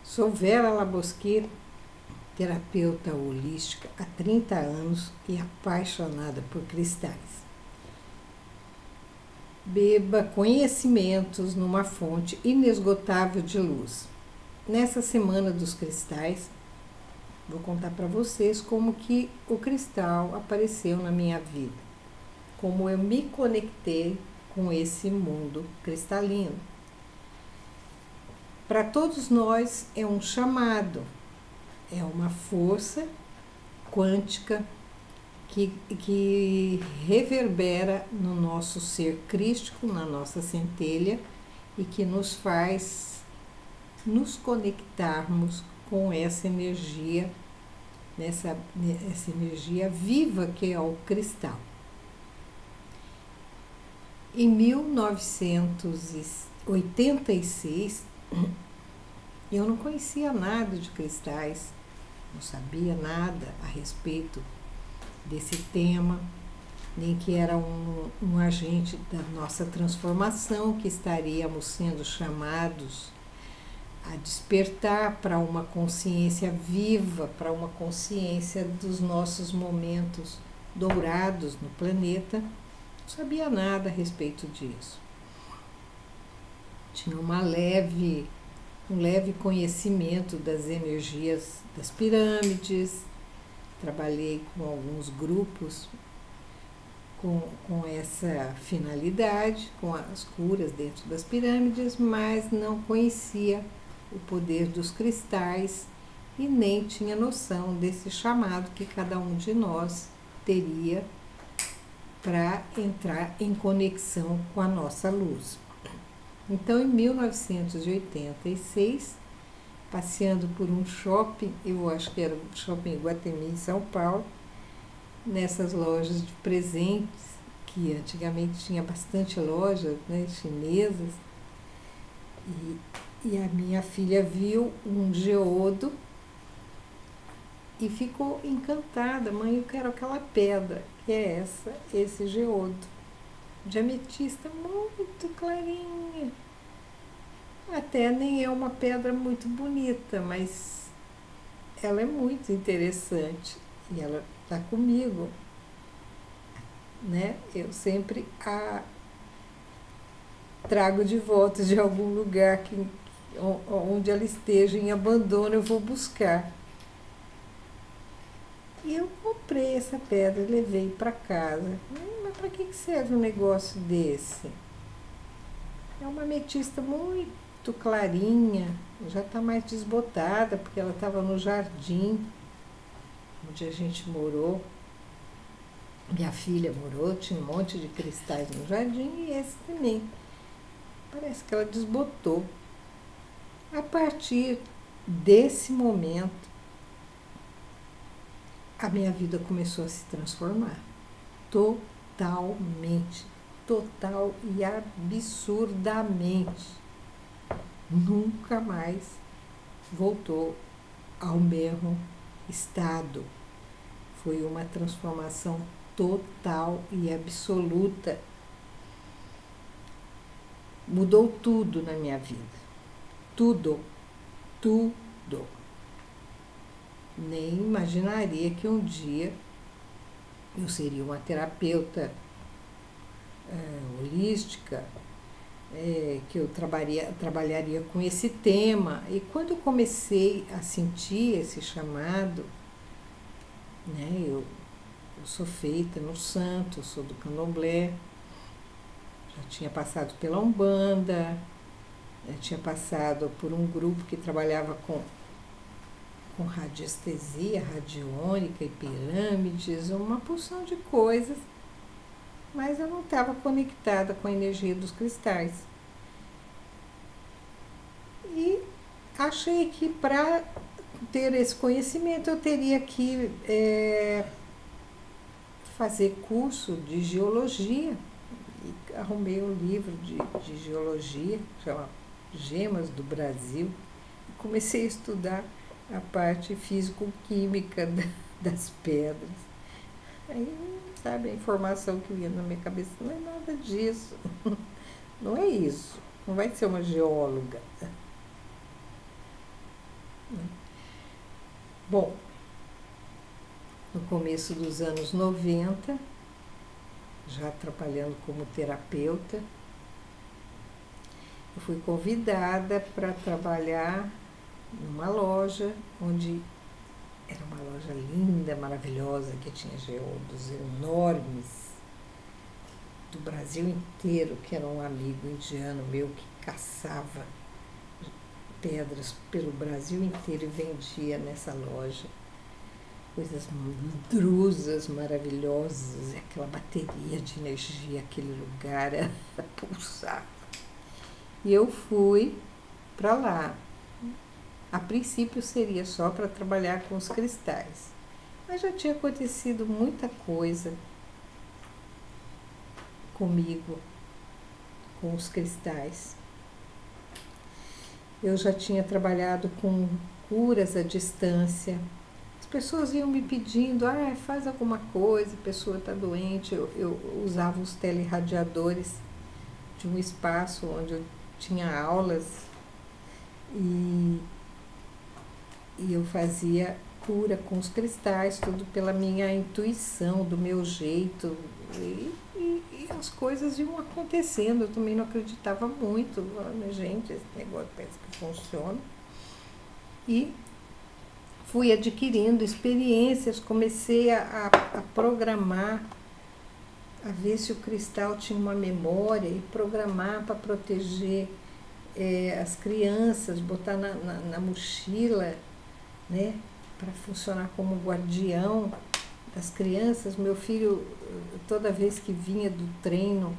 Sou Vera Labosqueira, terapeuta holística há 30 anos e apaixonada por cristais. Beba conhecimentos numa fonte inesgotável de luz. Nessa semana dos cristais, vou contar para vocês como que o cristal apareceu na minha vida, como eu me conectei com esse mundo cristalino. Para todos nós é um chamado, é uma força quântica que reverbera no nosso ser crístico, na nossa centelha, e que nos faz nos conectarmos com essa energia, essa energia viva que é o cristal. Em 1986, eu não conhecia nada de cristais, não sabia nada a respeito desse tema, nem que era um agente da nossa transformação, que estaríamos sendo chamados a despertar para uma consciência viva, para uma consciência dos nossos momentos dourados no planeta. Não sabia nada a respeito disso. Tinha um leve conhecimento das energias das pirâmides, trabalhei com alguns grupos com essa finalidade, com as curas dentro das pirâmides, mas não conhecia o poder dos cristais e nem tinha noção desse chamado que cada um de nós teria para entrar em conexão com a nossa luz. Então, em 1986, passeando por um shopping, eu acho que era o Shopping Iguatemi, em São Paulo, nessas lojas de presentes, que antigamente tinha bastante lojas, né, chinesas, e a minha filha viu um geodo e ficou encantada. Mãe, eu quero aquela pedra, que é esse geodo, de ametista muito clarinha. Até nem é uma pedra muito bonita, mas ela é muito interessante e ela está comigo, né? Eu sempre a trago de volta de algum lugar onde ela esteja em abandono, eu vou buscar. E eu comprei essa pedra e levei para casa. Mas para que serve um negócio desse? É uma ametista muito clarinha, já está mais desbotada, porque ela estava no jardim onde a gente morou. Minha filha morou, tinha um monte de cristais no jardim e esse também. Parece que ela desbotou. A partir desse momento, a minha vida começou a se transformar totalmente, total e absurdamente. Nunca mais voltou ao mesmo estado. Foi uma transformação total e absoluta. Mudou tudo na minha vida. Tudo. Tudo. Nem imaginaria que um dia eu seria uma terapeuta holística, que eu trabalharia com esse tema. E quando eu comecei a sentir esse chamado, né, eu sou feita no santo, sou do candomblé, já tinha passado pela Umbanda, tinha passado por um grupo que trabalhava com radiestesia, radiônica e pirâmides, uma porção de coisas, mas eu não estava conectada com a energia dos cristais. E achei que para ter esse conhecimento eu teria que fazer curso de geologia. E arrumei um livro de geologia, chama Gemas do Brasil, e comecei a estudar a parte físico-química das pedras. Aí, sabe, a informação que vinha na minha cabeça, não é nada disso, não é isso, não vai ser uma geóloga. Bom, no começo dos anos 90, já trabalhando como terapeuta, eu fui convidada para trabalhar numa loja onde era uma loja linda, maravilhosa, que tinha geodos enormes do Brasil inteiro, que era um amigo indiano meu que caçava pedras pelo Brasil inteiro e vendia nessa loja. Coisas drusas, maravilhosas, aquela bateria de energia, aquele lugar era pulsava. E eu fui para lá. A princípio seria só para trabalhar com os cristais, mas já tinha acontecido muita coisa comigo, com os cristais. Eu já tinha trabalhado com curas à distância. As pessoas iam me pedindo, faz alguma coisa, a pessoa está doente. Eu usava os teleradiadores de um espaço onde eu tinha aulas e eu fazia cura com os cristais, tudo pela minha intuição, do meu jeito. E as coisas iam acontecendo. Eu também não acreditava muito. Gente, esse negócio parece que funciona. E fui adquirindo experiências, comecei a programar, a ver se o cristal tinha uma memória e programar para proteger as crianças, botar na mochila, né, para funcionar como guardião das crianças. Meu filho, toda vez que vinha do treino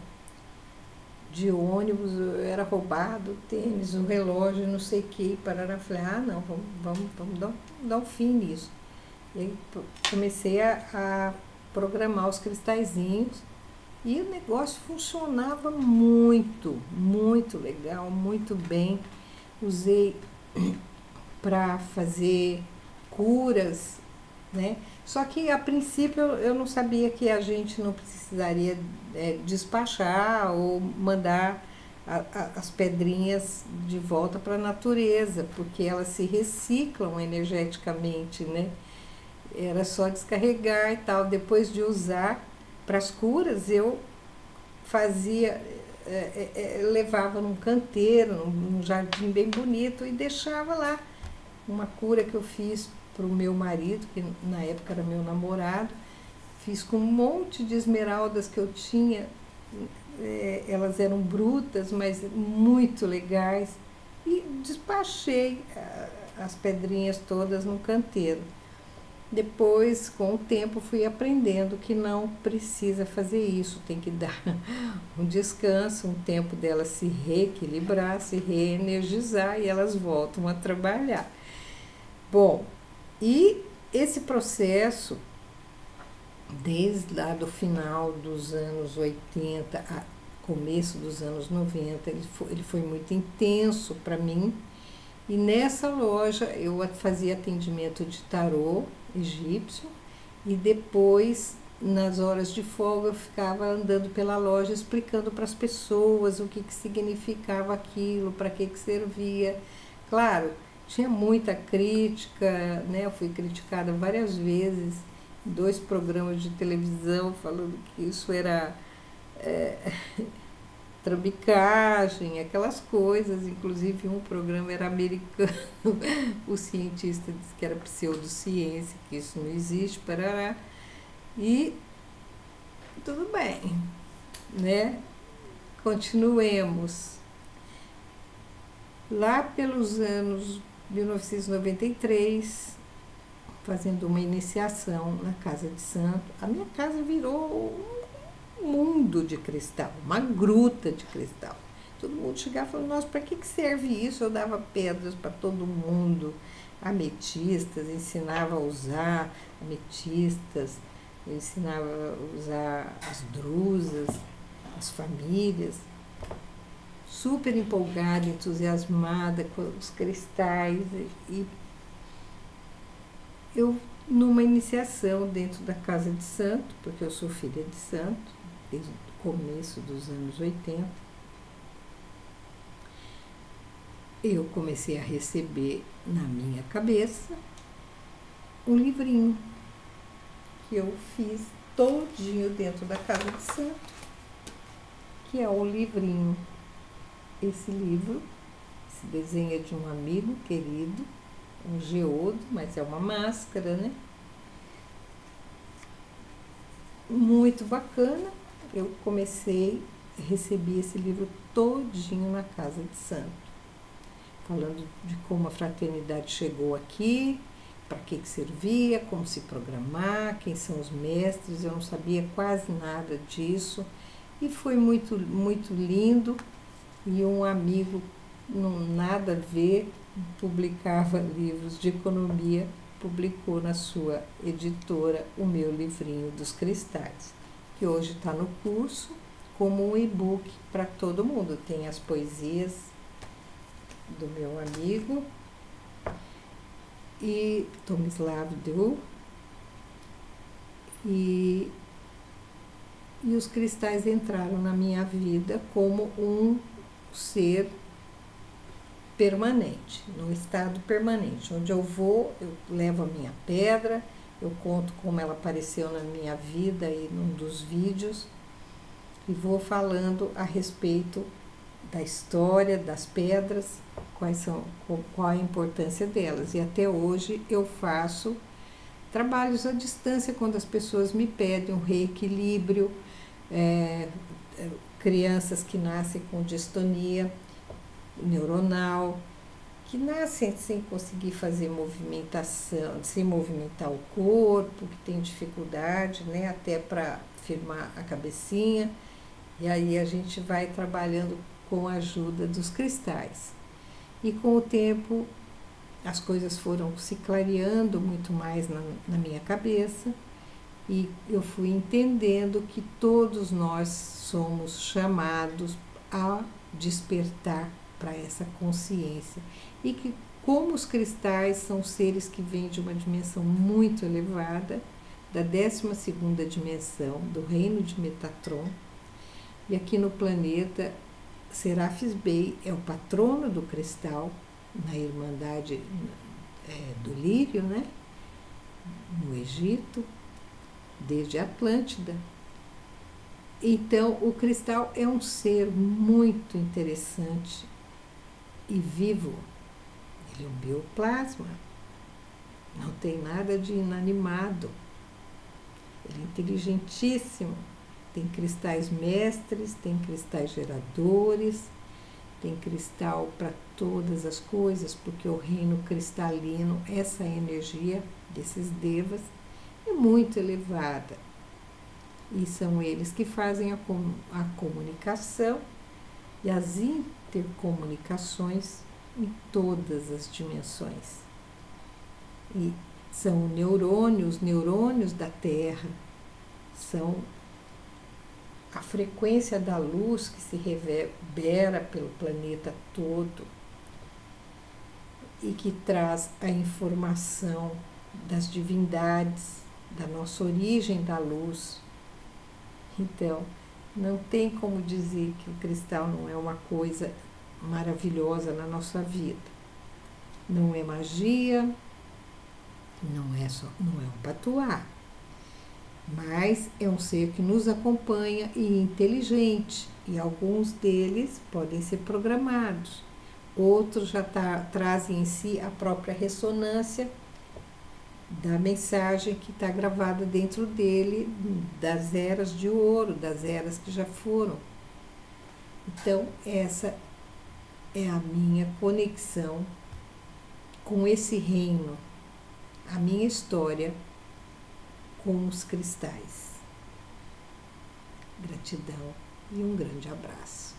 de ônibus, era roubado o tênis, o relógio, não sei o que, parará. Falei, não, vamos dar um fim nisso. E aí comecei a programar os cristalzinhos e o negócio funcionava muito, muito legal, muito bem. Usei para fazer curas, né? Só que a princípio eu não sabia que a gente não precisaria despachar ou mandar as pedrinhas de volta para a natureza, porque elas se reciclam energeticamente, né? Era só descarregar e tal. Depois de usar para as curas, eu fazia, levava num canteiro, num jardim bem bonito e deixava lá. Uma cura que eu fiz para o meu marido, que na época era meu namorado, fiz com um monte de esmeraldas que eu tinha, elas eram brutas, mas muito legais, e despachei as pedrinhas todas no canteiro. Depois, com o tempo, fui aprendendo que não precisa fazer isso, tem que dar um descanso, um tempo delas se reequilibrar, se reenergizar e elas voltam a trabalhar. Bom, e esse processo, desde lá do final dos anos 80 a começo dos anos 90, ele foi muito intenso para mim. E nessa loja eu fazia atendimento de tarô egípcio e depois, nas horas de folga, eu ficava andando pela loja explicando para as pessoas o que significava aquilo, para que servia. Claro, tinha muita crítica, né? Eu fui criticada várias vezes em 2 programas de televisão falando que isso era trambicagem, aquelas coisas. Inclusive um programa era americano, o cientista disse que era pseudociência, que isso não existe, parará. E tudo bem, né? Continuemos. Lá pelos anos 1993, fazendo uma iniciação na Casa de Santo, a minha casa virou um mundo de cristal, uma gruta de cristal. Todo mundo chegava e falava, nossa, para que serve isso? Eu dava pedras para todo mundo, ametistas, ensinava a usar ametistas, eu ensinava a usar as drusas, as famílias. Super empolgada, entusiasmada com os cristais, e eu, numa iniciação dentro da Casa de Santo, porque eu sou filha de santo, desde o começo dos anos 80, eu comecei a receber na minha cabeça um livrinho que eu fiz todinho dentro da Casa de Santo, que é o livrinho. Esse livro, esse desenho é de um amigo querido, um geodo, mas é uma máscara, né? Muito bacana. Eu recebi esse livro todinho na Casa de Santo, falando de como a fraternidade chegou aqui, para que servia, como se programar, quem são os mestres. Eu não sabia quase nada disso e foi muito, muito lindo. E um amigo, não nada a ver, publicava livros de economia, publicou na sua editora o meu livrinho dos cristais, que hoje está no curso como um e-book para todo mundo. Tem as poesias do meu amigo e Tomislav Deu e os cristais entraram na minha vida como um ser permanente, num estado permanente. Onde eu vou, eu levo a minha pedra, eu conto como ela apareceu na minha vida e num dos vídeos, e vou falando a respeito da história das pedras, qual a importância delas. E até hoje eu faço trabalhos à distância quando as pessoas me pedem um reequilíbrio, crianças que nascem com distonia neuronal, que nascem sem conseguir fazer movimentação, sem movimentar o corpo, que tem dificuldade, né, até para firmar a cabecinha. E aí a gente vai trabalhando com a ajuda dos cristais. E com o tempo as coisas foram se clareando muito mais na minha cabeça, e eu fui entendendo que todos nós somos chamados a despertar para essa consciência, e que como os cristais são seres que vêm de uma dimensão muito elevada, da 12ª dimensão, do reino de Metatron, e aqui no planeta Serafis Bey é o patrono do cristal, na Irmandade do Lírio, né? No Egito, desde a Atlântida. Então, o cristal é um ser muito interessante e vivo. Ele é um bioplasma, não tem nada de inanimado. Ele é inteligentíssimo. Tem cristais mestres, tem cristais geradores, tem cristal para todas as coisas, porque o reino cristalino, essa energia desses devas, é muito elevada. E são eles que fazem a comunicação e as intercomunicações em todas as dimensões. E são os neurônios da Terra, são a frequência da luz que se reverbera pelo planeta todo e que traz a informação das divindades, da nossa origem da luz. Então, não tem como dizer que o cristal não é uma coisa maravilhosa na nossa vida. Não é magia, não é um patuá, mas é um ser que nos acompanha e inteligente, e alguns deles podem ser programados. Outros já trazem em si a própria ressonância da mensagem que está gravada dentro dele, das eras de ouro, das eras que já foram. Então, essa é a minha conexão com esse reino, a minha história com os cristais. Gratidão e um grande abraço.